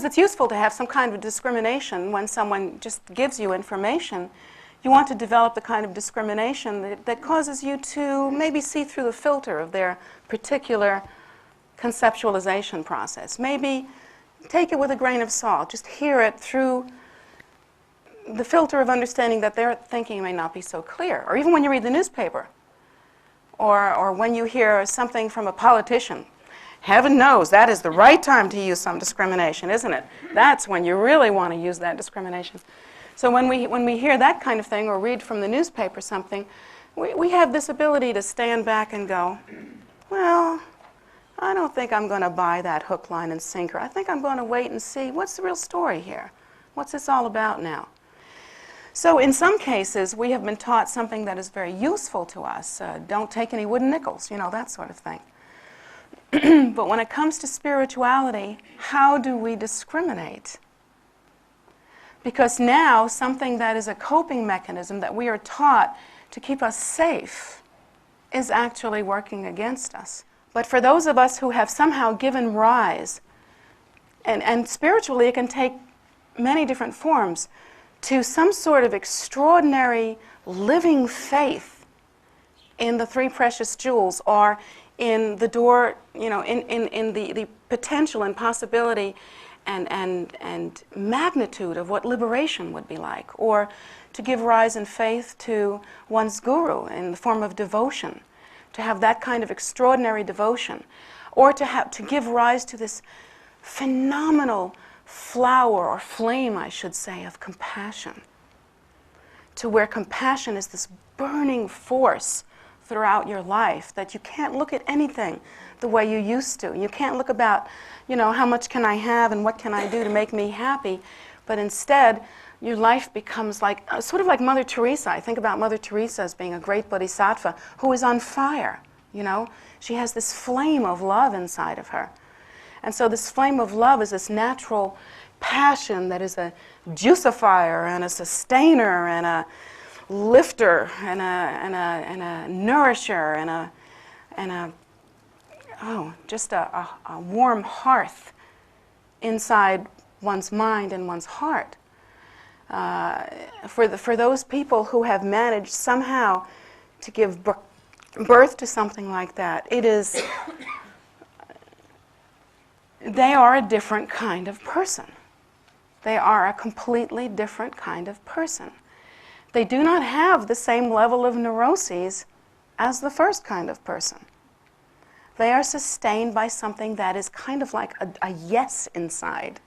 it's useful to have some kind of discrimination when someone just gives you information. You want to develop the kind of discrimination that causes you to maybe see through the filter of their particular conceptualization process. Maybe take it with a grain of salt. Just hear it through the filter of understanding that their thinking may not be so clear. Or even when you read the newspaper, or when you hear something from a politician. Heaven knows that is the right time to use some discrimination, isn't it? That's when you really want to use that discrimination. So when we hear that kind of thing or read from the newspaper something, we have this ability to stand back and go, well, I don't think I'm going to buy that hook, line, and sinker. I think I'm going to wait and see what's the real story here. What's this all about now? So in some cases, we have been taught something that is very useful to us. Don't take any wooden nickels, you know, that sort of thing. But when it comes to spirituality, how do we discriminate? Because now something that is a coping mechanism that we are taught to keep us safe is actually working against us. But for those of us who have somehow given rise, and spiritually it can take many different forms, to some sort of extraordinary living faith in the three precious jewels, or in the door, you know, in the potential and possibility and magnitude of what liberation would be like, or to give rise in faith to one's guru in the form of devotion, to have that kind of extraordinary devotion, or to give rise to this phenomenal flower or flame, I should say, of compassion, to where compassion is this burning force throughout your life, that you can't look at anything the way you used to. You can't look about, you know, how much can I have and what can I do to make me happy, but instead your life becomes like, sort of like Mother Teresa. I think about Mother Teresa as being a great bodhisattva who is on fire, you know. She has this flame of love inside of her. And so this flame of love is this natural passion that is a juicifier and a sustainer and a lifter and a nourisher and just a warm hearth inside one's mind and one's heart. For those people who have managed somehow to give birth to something like that, they are a different kind of person. They are a completely different kind of person. They do not have the same level of neuroses as the first kind of person. They are sustained by something that is kind of like a yes inside,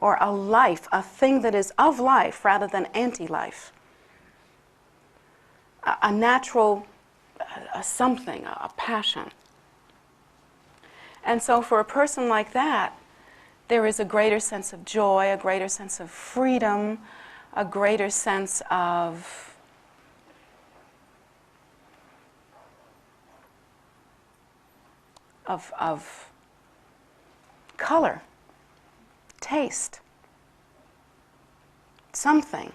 or a life, a thing that is of life rather than anti-life. A natural something, a passion. And so for a person like that, there is a greater sense of joy, a greater sense of freedom, a greater sense of color, taste, something.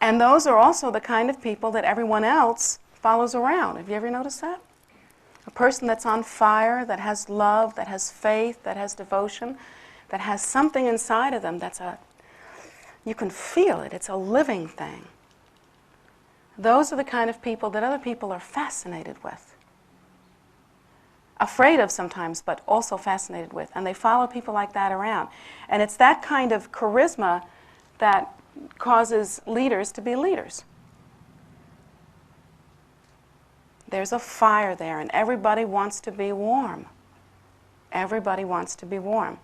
And those are also the kind of people that everyone else follows around. Have you ever noticed that? A person that's on fire, that has love, that has faith, that has devotion, that has something inside of them you can feel it, it's a living thing. Those are the kind of people that other people are fascinated with. Afraid of sometimes, but also fascinated with. And they follow people like that around. And it's that kind of charisma that causes leaders to be leaders. There's a fire there, and everybody wants to be warm. Everybody wants to be warm.